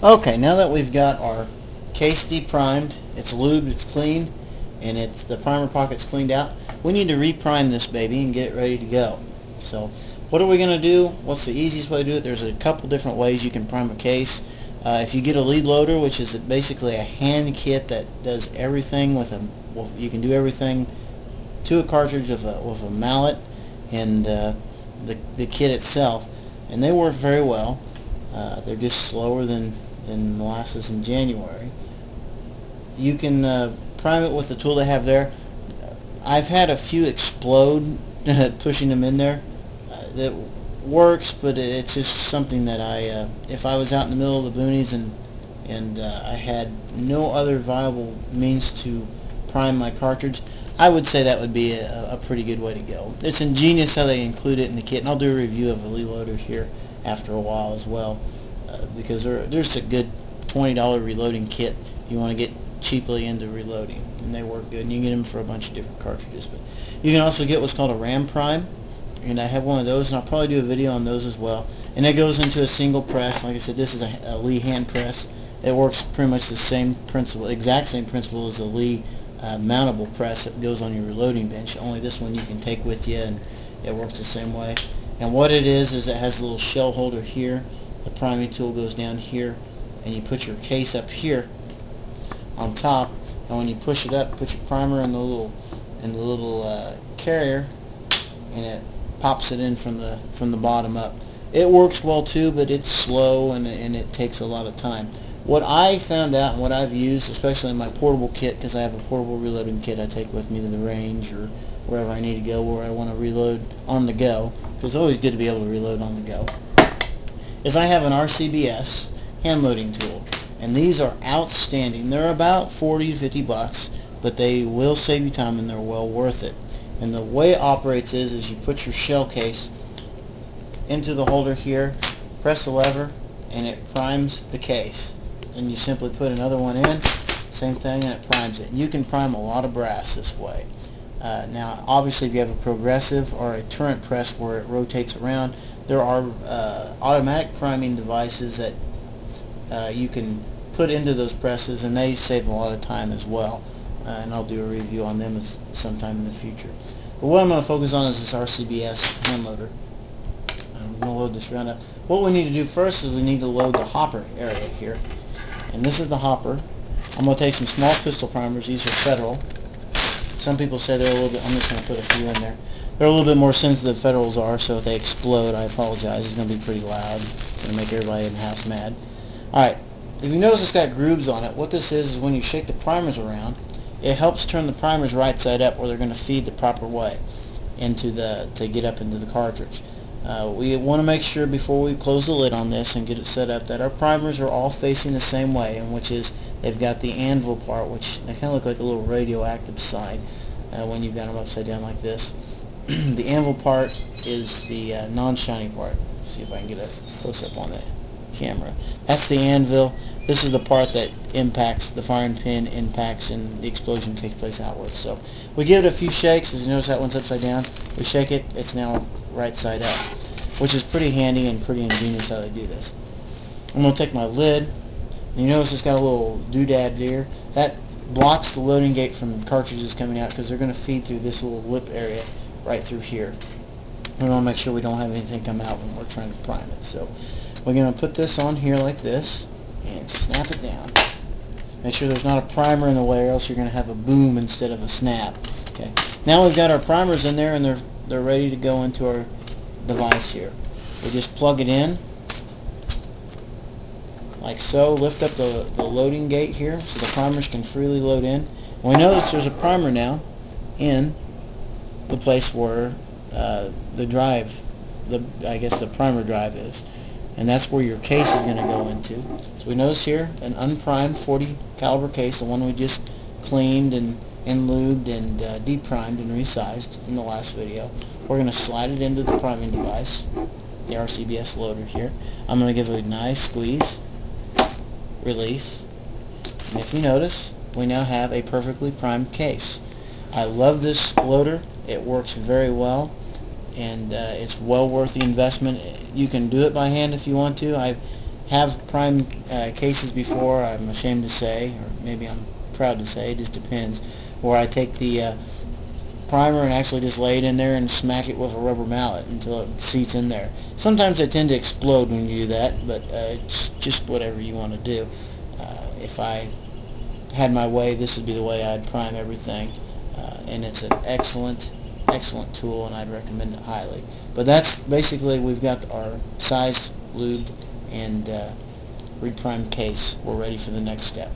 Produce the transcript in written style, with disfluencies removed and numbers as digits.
Okay, now that we've got our case deprimed, it's lubed, it's clean, and the primer pocket's cleaned out, we need to reprime this baby and get it ready to go. So what are we going to do? What's the easiest way to do it? There's a couple different ways you can prime a case. If you get a lead loader, which is basically a hand kit that does everything you can do everything to a cartridge with a mallet and the kit itself, and they work very well. They're just slower than molasses in January. You can prime it with the tool they have there. I've had a few explode pushing them in there. That works, but it's just something that if I was out in the middle of the boonies and I had no other viable means to prime my cartridge, I would say that would be a pretty good way to go. It's ingenious how they include it in the kit, and I'll do a review of a lead loader here after a while as well, because there's a good $20 reloading kit if you want to get cheaply into reloading, and they work good, and you can get them for a bunch of different cartridges. But you can also get what's called a RAM prime, and I have one of those, and I'll probably do a video on those as well. And it goes into a single press. Like I said, this is a Lee hand press. It works pretty much the same principle, exact same principle as a Lee mountable press that goes on your reloading bench. Only this one you can take with you, and it works the same way. And what it is it has a little shell holder here. The priming tool goes down here, and you put your case up here on top. And when you push it up, put your primer in the little carrier, and it pops it in from the bottom up. It works well too, but it's slow and it takes a lot of time. What I found out and what I've used, especially in my portable kit, because I have a portable reloading kit I take with me to the range or wherever I need to go where I want to reload on the go, because it's always good to be able to reload on the go, is I have an RCBS hand loading tool. And these are outstanding. They're about 40 to 50 bucks, but they will save you time and they're well worth it. And the way it operates is you put your shell case into the holder here, press the lever, and it primes the case. And you simply put another one in, same thing, and it primes it. And you can prime a lot of brass this way. Now, obviously, if you have a progressive or a turret press where it rotates around, there are automatic priming devices that you can put into those presses, and they save a lot of time as well. And I'll do a review on them sometime in the future. But what I'm going to focus on is this RCBS hand loader. I'm going to load this round up. What we need to do first is we need to load the hopper area here. And this is the hopper. I'm going to take some small pistol primers. These are Federal. Some people say they're a little bit, I'm just going to put a few in there. They're a little bit more sensitive than Federals are, so if they explode, I apologize. It's going to be pretty loud. It's going to make everybody in the house mad. Alright, if you notice it's got grooves on it, what this is when you shake the primers around, it helps turn the primers right side up where they're going to feed the proper way to get up into the cartridge. We want to make sure before we close the lid on this and get it set up that our primers are all facing the same way, and which is they've got the anvil part, which they kind of look like a little radioactive side when you've got them upside down like this. The anvil part is the non-shiny part. Let's see if I can get a close-up on the camera. That's the anvil. This is the part that impacts, the firing pin impacts, and the explosion takes place outwards. So we give it a few shakes. As you notice, that one's upside down. We shake it, it's now right side up, which is pretty handy and pretty ingenious how they do this. I'm going to take my lid, and you notice it's got a little doodad there. That blocks the loading gate from cartridges coming out because they're going to feed through this little lip area right through here. We want to make sure we don't have anything come out when we're trying to prime it. So we're going to put this on here like this and snap it down. Make sure there's not a primer in the way, or else you're going to have a boom instead of a snap. Okay. Now we've got our primers in there, and they're ready to go into our device here. We just plug it in like so. Lift up the loading gate here so the primers can freely load in. And we notice there's a primer now in the place where the drive, I guess the primer drive is. And that's where your case is going to go into. So we notice here an unprimed 40 caliber case, the one we just cleaned and lubed and deprimed and resized in the last video. We're going to slide it into the priming device, the RCBS loader here. I'm going to give it a nice squeeze, release, and if you notice, we now have a perfectly primed case. I love this loader. It works very well, and it's well worth the investment. You can do it by hand if you want to. have primed cases before, I'm ashamed to say, or maybe I'm proud to say, it just depends, where I take the primer and actually just lay it in there and smack it with a rubber mallet until it seats in there. Sometimes they tend to explode when you do that, but it's just whatever you want to do. If I had my way, this would be the way I'd prime everything, and it's an excellent tool, and I'd recommend it highly. But that's basically, we've got our sized, lubed, and reprimed case. We're ready for the next step.